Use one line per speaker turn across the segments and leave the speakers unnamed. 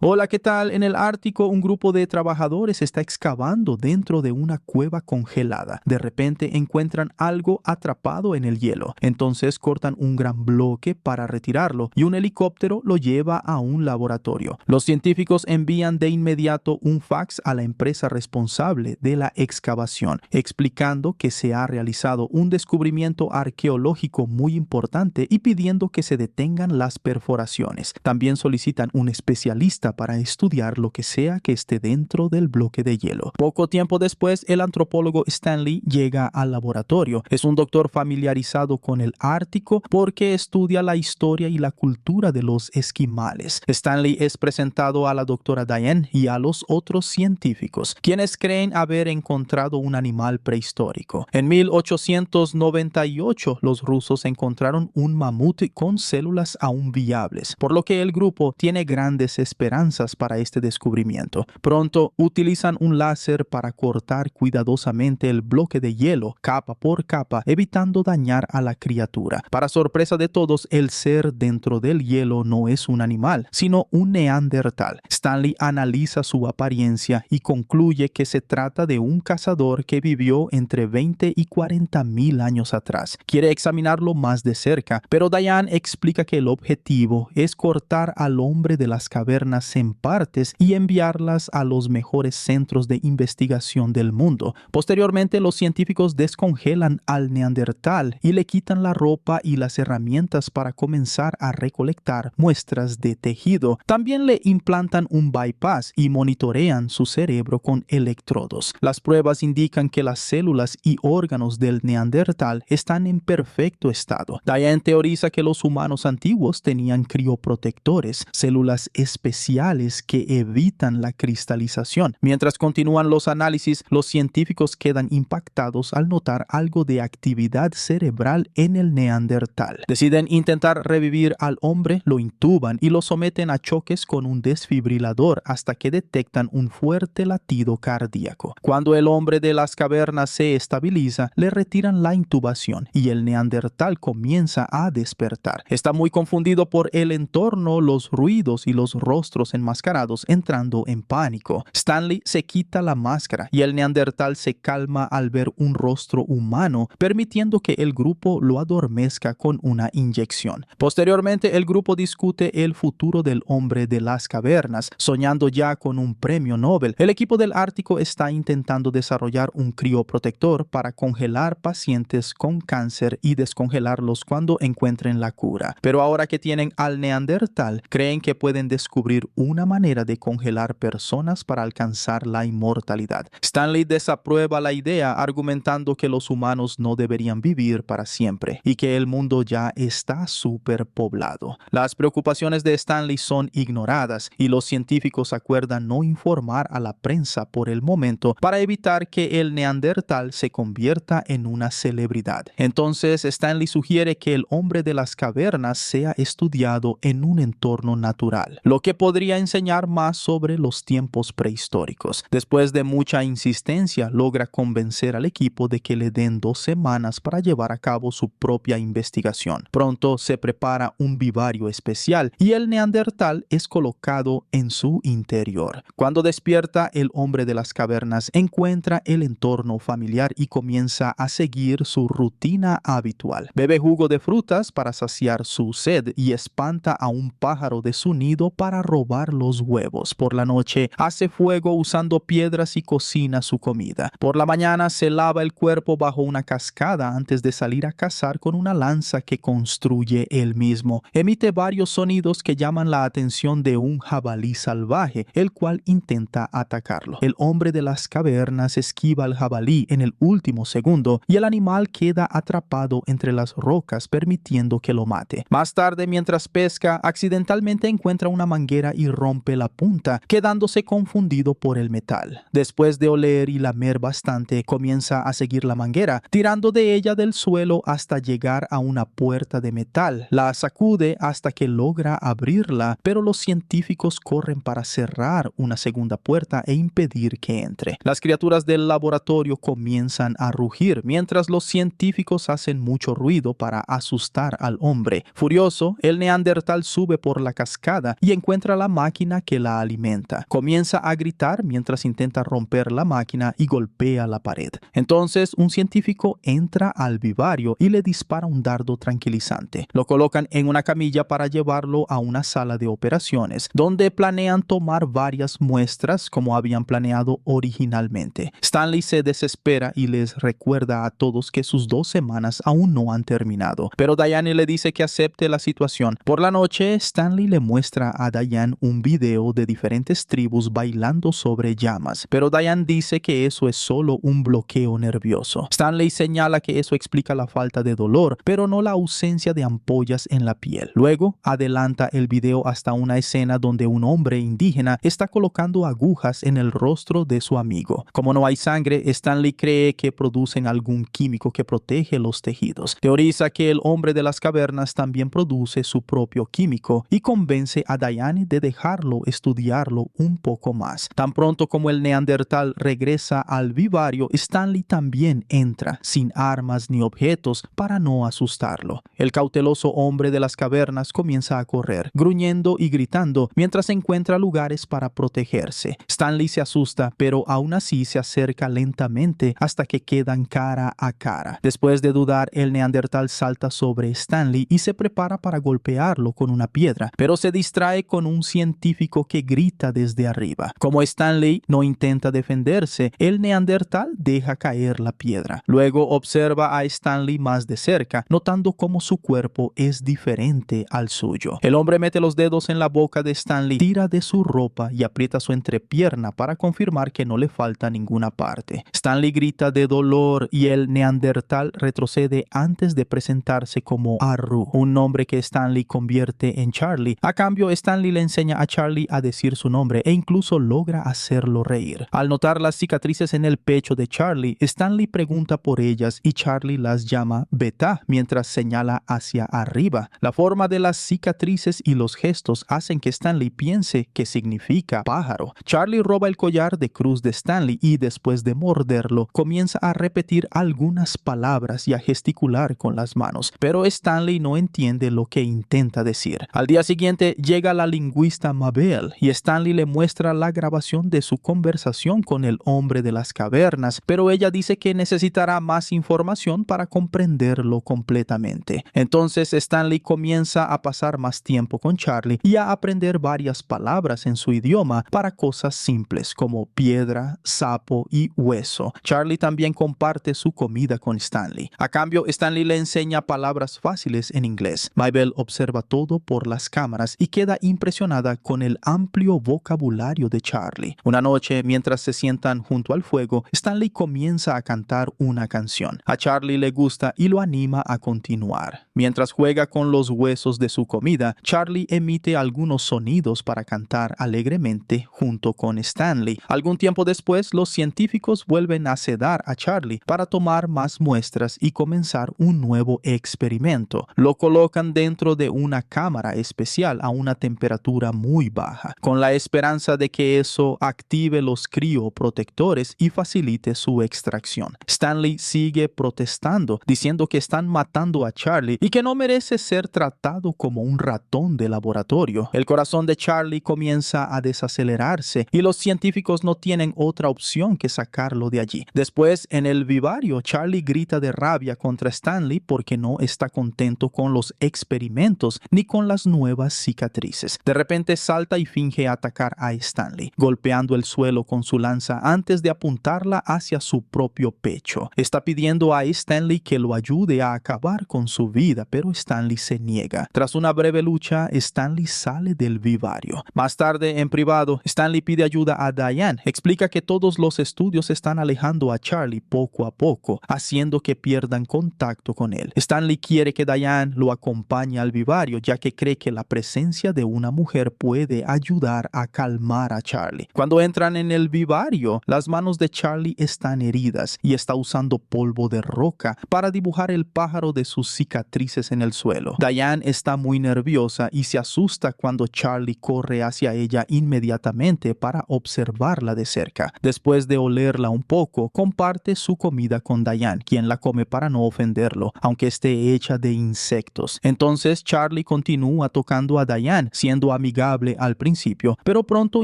Hola, ¿qué tal? En el Ártico, un grupo de trabajadores está excavando dentro de una cueva congelada. De repente encuentran algo atrapado en el hielo. Entonces cortan un gran bloque para retirarlo y un helicóptero lo lleva a un laboratorio. Los científicos envían de inmediato un fax a la empresa responsable de la excavación, explicando que se ha realizado un descubrimiento arqueológico muy importante y pidiendo que se detengan las perforaciones. También solicitan un especialista para estudiar lo que sea que esté dentro del bloque de hielo. Poco tiempo después, el antropólogo Stanley llega al laboratorio. Es un doctor familiarizado con el Ártico porque estudia la historia y la cultura de los esquimales. Stanley es presentado a la doctora Diane y a los otros científicos, quienes creen haber encontrado un animal prehistórico. En 1898, los rusos encontraron un mamut con células aún viables, por lo que el grupo tiene grandes esperanzas para este descubrimiento. Pronto utilizan un láser para cortar cuidadosamente el bloque de hielo capa por capa, evitando dañar a la criatura. Para sorpresa de todos, el ser dentro del hielo no es un animal, sino un neandertal. Stanley analiza su apariencia y concluye que se trata de un cazador que vivió entre 20 y 40 mil años atrás. Quiere examinarlo más de cerca, pero Diane explica que el objetivo es cortar al hombre de las cavernas en partes y enviarlas a los mejores centros de investigación del mundo. Posteriormente, los científicos descongelan al neandertal y le quitan la ropa y las herramientas para comenzar a recolectar muestras de tejido. También le implantan un bypass y monitorean su cerebro con electrodos. Las pruebas indican que las células y órganos del neandertal están en perfecto estado. Diane teoriza que los humanos antiguos tenían crioprotectores, células especiales que evitan la cristalización. Mientras continúan los análisis, los científicos quedan impactados al notar algo de actividad cerebral en el neandertal. Deciden intentar revivir al hombre, lo intuban y lo someten a choques con un desfibrilador hasta que detectan un fuerte latido cardíaco. Cuando el hombre de las cavernas se estabiliza, le retiran la intubación y el neandertal comienza a despertar. Está muy confundido por el entorno, los ruidos y los rostros enmascarados, entrando en pánico. Stanley se quita la máscara y el neandertal se calma al ver un rostro humano, permitiendo que el grupo lo adormezca con una inyección. Posteriormente, el grupo discute el futuro del hombre de las cavernas, soñando ya con un premio Nobel. El equipo del Ártico está intentando desarrollar un crioprotector para congelar pacientes con cáncer y descongelarlos cuando encuentren la cura. Pero ahora que tienen al neandertal, creen que pueden descubrir una manera de congelar personas para alcanzar la inmortalidad. Stanley desaprueba la idea, argumentando que los humanos no deberían vivir para siempre y que el mundo ya está superpoblado. Las preocupaciones de Stanley son ignoradas y los científicos acuerdan no informar a la prensa por el momento para evitar que el neandertal se convierta en una celebridad. Entonces, Stanley sugiere que el hombre de las cavernas sea estudiado en un entorno natural, lo que podría enseñar más sobre los tiempos prehistóricos. Después de mucha insistencia, logra convencer al equipo de que le den 2 semanas para llevar a cabo su propia investigación. Pronto se prepara un vivario especial y el neandertal es colocado en su interior. Cuando despierta, el hombre de las cavernas encuentra el entorno familiar y comienza a seguir su rutina habitual. Bebe jugo de frutas para saciar su sed y espanta a un pájaro de su nido para robar los huevos. Por la noche hace fuego usando piedras y cocina su comida. Por la mañana se lava el cuerpo bajo una cascada antes de salir a cazar con una lanza que construye él mismo. Emite varios sonidos que llaman la atención de un jabalí salvaje, el cual intenta atacarlo. El hombre de las cavernas esquiva al jabalí en el último segundo y el animal queda atrapado entre las rocas, permitiendo que lo mate. Más tarde, mientras pesca, accidentalmente encuentra una manguera y rompe la punta, quedándose confundido por el metal. Después de oler y lamer bastante, comienza a seguir la manguera, tirando de ella del suelo hasta llegar a una puerta de metal. La sacude hasta que logra abrirla, pero los científicos corren para cerrar una segunda puerta e impedir que entre. Las criaturas del laboratorio comienzan a rugir, mientras los científicos hacen mucho ruido para asustar al hombre. Furioso, el neandertal sube por la cascada y encuentra la máquina que la alimenta. Comienza a gritar mientras intenta romper la máquina y golpea la pared. Entonces, un científico entra al vivario y le dispara un dardo tranquilizante. Lo colocan en una camilla para llevarlo a una sala de operaciones, donde planean tomar varias muestras como habían planeado originalmente. Stanley se desespera y les recuerda a todos que sus 2 semanas aún no han terminado, pero Diane le dice que acepte la situación. Por la noche, Stanley le muestra a Diane un video de diferentes tribus bailando sobre llamas, pero Diane dice que eso es solo un bloqueo nervioso. Stanley señala que eso explica la falta de dolor, pero no la ausencia de ampollas en la piel. Luego, adelanta el video hasta una escena donde un hombre indígena está colocando agujas en el rostro de su amigo. Como no hay sangre, Stanley cree que producen algún químico que protege los tejidos. Teoriza que el hombre de las cavernas también produce su propio químico y convence a Diane de dejarlo estudiarlo un poco más. Tan pronto como el neandertal regresa al vivario, Stanley también entra, sin armas ni objetos, para no asustarlo. El cauteloso hombre de las cavernas comienza a correr, gruñendo y gritando mientras encuentra lugares para protegerse. Stanley se asusta, pero aún así se acerca lentamente hasta que quedan cara a cara. Después de dudar, el neandertal salta sobre Stanley y se prepara para golpearlo con una piedra, pero se distrae con un científico que grita desde arriba. Como Stanley no intenta defenderse, el neandertal deja caer la piedra. Luego observa a Stanley más de cerca, notando cómo su cuerpo es diferente al suyo. El hombre mete los dedos en la boca de Stanley, tira de su ropa y aprieta su entrepierna para confirmar que no le falta ninguna parte. Stanley grita de dolor y el neandertal retrocede antes de presentarse como Arru, un nombre que Stanley convierte en Charlie. A cambio, Stanley le enseña a Charlie a decir su nombre e incluso logra hacerlo reír. Al notar las cicatrices en el pecho de Charlie, Stanley pregunta por ellas y Charlie las llama Beta mientras señala hacia arriba. La forma de las cicatrices y los gestos hacen que Stanley piense que significa pájaro. Charlie roba el collar de cruz de Stanley y después de morderlo, comienza a repetir algunas palabras y a gesticular con las manos, pero Stanley no entiende lo que intenta decir. Al día siguiente llega la lingüista Mabel y Stanley le muestra la grabación de su conversación con el hombre de las cavernas, pero ella dice que necesitará más información para comprenderlo completamente. Entonces Stanley comienza a pasar más tiempo con Charlie y a aprender varias palabras en su idioma para cosas simples como piedra, sapo y hueso. Charlie también comparte su comida con Stanley. A cambio, Stanley le enseña palabras fáciles en inglés. Mabel observa todo por las cámaras y queda impresionada con el amplio vocabulario de Charlie. Una noche, mientras se sientan junto al fuego, Stanley comienza a cantar una canción. A Charlie le gusta y lo anima a continuar. Mientras juega con los huesos de su comida, Charlie emite algunos sonidos para cantar alegremente junto con Stanley. Algún tiempo después, los científicos vuelven a sedar a Charlie para tomar más muestras y comenzar un nuevo experimento. Lo colocan dentro de una cámara especial a una temperatura muy baja, con la esperanza de que eso active los crioprotectores y facilite su extracción. Stanley sigue protestando, diciendo que están matando a Charlie y que no merece ser tratado como un ratón de laboratorio. El corazón de Charlie comienza a desacelerarse y los científicos no tienen otra opción que sacarlo de allí. Después, en el vivario, Charlie grita de rabia contra Stanley porque no está contento con los experimentos ni con las nuevas cicatrices. De repente salta y finge atacar a Stanley, golpeando el suelo con su lanza antes de apuntarla hacia su propio pecho. Está pidiendo a Stanley que lo ayude a acabar con su vida, pero Stanley se niega. Tras una breve lucha, Stanley sale del vivario. Más tarde, en privado, Stanley pide ayuda a Diane. Explica que todos los estudios están alejando a Charlie poco a poco, haciendo que pierdan contacto con él. Stanley quiere que Diane lo acompañe al vivario, ya que cree que la presencia de una mujer puede ayudar a calmar a Charlie. Cuando entran en el vivario, las manos de Charlie están heridas y está usando polvo de roca para dibujar el pájaro de sus cicatrices en el suelo. Diane está muy nerviosa y se asusta cuando Charlie corre hacia ella inmediatamente para observarla de cerca. Después de olerla un poco, comparte su comida con Diane, quien la come para no ofenderlo, aunque esté hecha de insectos. Entonces Charlie continúa tocando a Diane, siendo amigable amigable al principio, pero pronto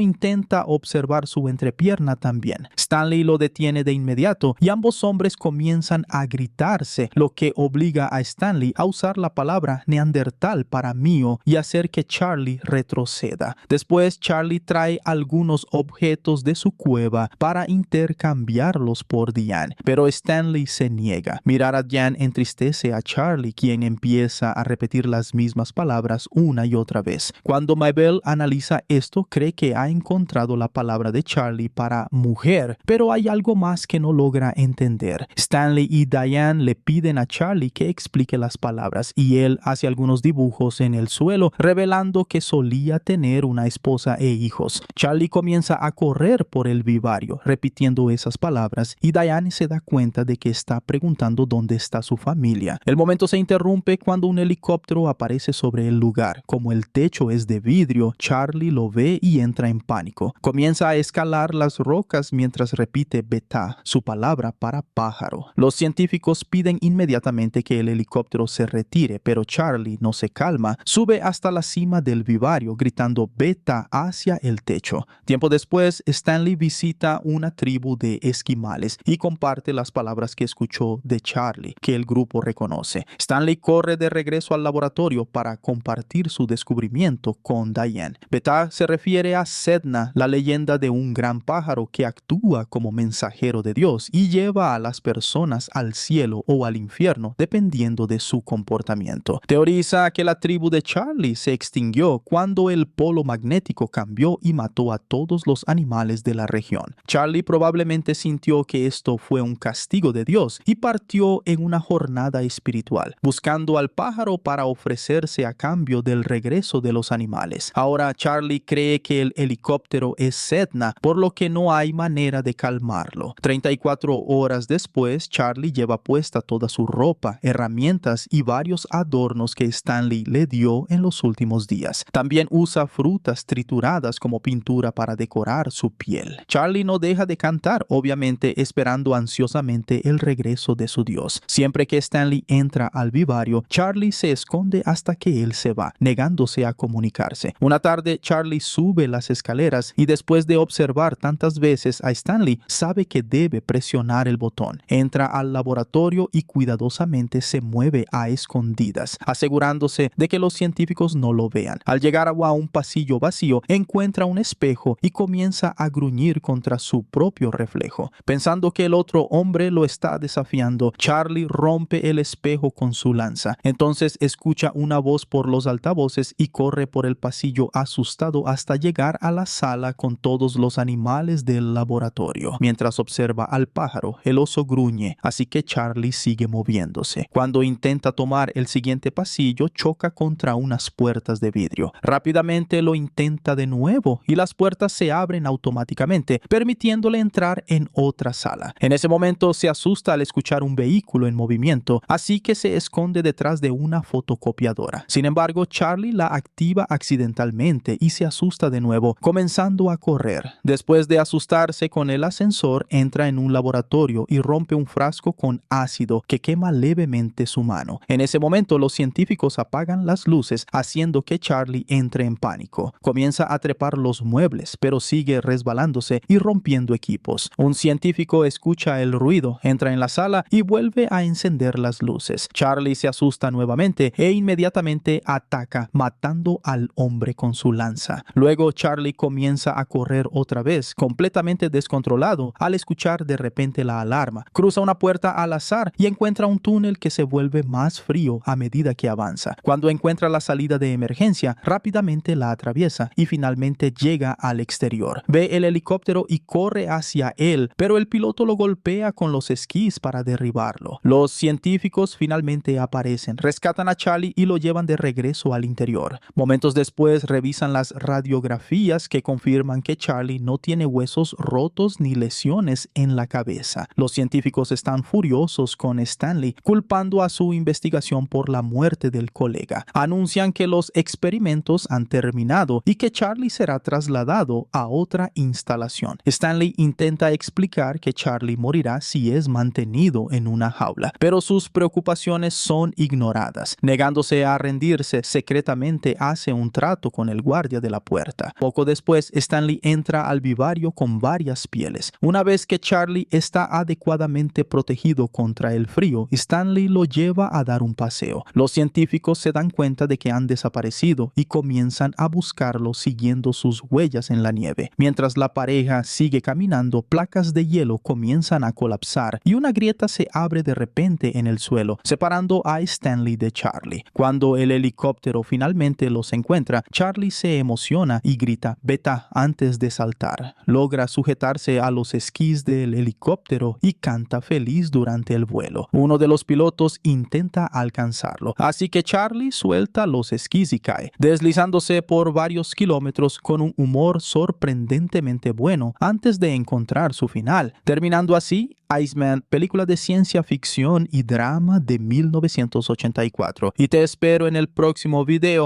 intenta observar su entrepierna también. Stanley lo detiene de inmediato y ambos hombres comienzan a gritarse, lo que obliga a Stanley a usar la palabra neandertal para mío y hacer que Charlie retroceda. Después, Charlie trae algunos objetos de su cueva para intercambiarlos por Diane, pero Stanley se niega. Mirar a Diane entristece a Charlie, quien empieza a repetir las mismas palabras una y otra vez. Cuando Mabel analiza esto, cree que ha encontrado la palabra de Charlie para mujer, pero hay algo más que no logra entender. Stanley y Diane le piden a Charlie que explique las palabras y él hace algunos dibujos en el suelo, revelando que solía tener una esposa e hijos. Charlie comienza a correr por el vivario, repitiendo esas palabras, y Diane se da cuenta de que está preguntando dónde está su familia. El momento se interrumpe cuando un helicóptero aparece sobre el lugar. Como el techo es de vidrio, Charlie lo ve y entra en pánico. Comienza a escalar las rocas mientras repite beta, su palabra para pájaro. Los científicos piden inmediatamente que el helicóptero se retire, pero Charlie no se calma. Sube hasta la cima del vivario gritando beta hacia el techo. Tiempo después, Stanley visita una tribu de esquimales y comparte las palabras que escuchó de Charlie, que el grupo reconoce. Stanley corre de regreso al laboratorio para compartir su descubrimiento con Diane. Beta se refiere a Sedna, la leyenda de un gran pájaro que actúa como mensajero de Dios y lleva a las personas al cielo o al infierno dependiendo de su comportamiento. Teoriza que la tribu de Charlie se extinguió cuando el polo magnético cambió y mató a todos los animales de la región. Charlie probablemente sintió que esto fue un castigo de Dios y partió en una jornada espiritual, buscando al pájaro para ofrecerse a cambio del regreso de los animales. Ahora Charlie cree que el helicóptero es Sedna, por lo que no hay manera de calmarlo. 34 horas después, Charlie lleva puesta toda su ropa, herramientas y varios adornos que Stanley le dio en los últimos días. También usa frutas trituradas como pintura para decorar su piel. Charlie no deja de cantar, obviamente esperando ansiosamente el regreso de su Dios. Siempre que Stanley entra al vivario, Charlie se esconde hasta que él se va, negándose a comunicarse. Una tarde, Charlie sube las escaleras y después de observar tantas veces a Stanley, sabe que debe presionar el botón. Entra al laboratorio y cuidadosamente se mueve a escondidas, asegurándose de que los científicos no lo vean. Al llegar a un pasillo vacío, encuentra un espejo y comienza a gruñir contra su propio reflejo. Pensando que el otro hombre lo está desafiando, Charlie rompe el espejo con su lanza. Entonces escucha una voz por los altavoces y corre por el pasillo asustado hasta llegar a la sala con todos los animales del laboratorio. Mientras observa al pájaro, el oso gruñe, así que Charlie sigue moviéndose. Cuando intenta tomar el siguiente pasillo, choca contra unas puertas de vidrio. Rápidamente lo intenta de nuevo y las puertas se abren automáticamente, permitiéndole entrar en otra sala. En ese momento se asusta al escuchar un vehículo en movimiento, así que se esconde detrás de una fotocopiadora. Sin embargo, Charlie la activa accidentalmente y se asusta de nuevo, comenzando a correr. Después de asustarse con el ascensor, entra en un laboratorio y rompe un frasco con ácido que quema levemente su mano. En ese momento, los científicos apagan las luces, haciendo que Charlie entre en pánico. Comienza a trepar los muebles, pero sigue resbalándose y rompiendo equipos. Un científico escucha el ruido, entra en la sala y vuelve a encender las luces. Charlie se asusta nuevamente e inmediatamente ataca, matando al hombre con su lanza. Luego Charlie comienza a correr otra vez, completamente descontrolado, al escuchar de repente la alarma. Cruza una puerta al azar y encuentra un túnel que se vuelve más frío a medida que avanza. Cuando encuentra la salida de emergencia, rápidamente la atraviesa y finalmente llega al exterior. Ve el helicóptero y corre hacia él, pero el piloto lo golpea con los esquís para derribarlo. Los científicos finalmente aparecen, rescatan a Charlie y lo llevan de regreso al interior. Momentos después revisan las radiografías que confirman que Charlie no tiene huesos rotos ni lesiones en la cabeza. Los científicos están furiosos con Stanley, culpando a su investigación por la muerte del colega. Anuncian que los experimentos han terminado y que Charlie será trasladado a otra instalación. Stanley intenta explicar que Charlie morirá si es mantenido en una jaula, pero sus preocupaciones son ignoradas. Negándose a rendirse, secretamente hace un trato junto con el guardia de la puerta. Poco después, Stanley entra al vivario con varias pieles. Una vez que Charlie está adecuadamente protegido contra el frío, Stanley lo lleva a dar un paseo. Los científicos se dan cuenta de que han desaparecido y comienzan a buscarlo siguiendo sus huellas en la nieve. Mientras la pareja sigue caminando, placas de hielo comienzan a colapsar y una grieta se abre de repente en el suelo, separando a Stanley de Charlie. Cuando el helicóptero finalmente los encuentra, Charlie se emociona y grita "Beta" antes de saltar. Logra sujetarse a los esquís del helicóptero y canta feliz durante el vuelo. Uno de los pilotos intenta alcanzarlo, así que Charlie suelta los esquís y cae, deslizándose por varios kilómetros con un humor sorprendentemente bueno antes de encontrar su final, terminando así Iceman, película de ciencia ficción y drama de 1984. Y te espero en el próximo video.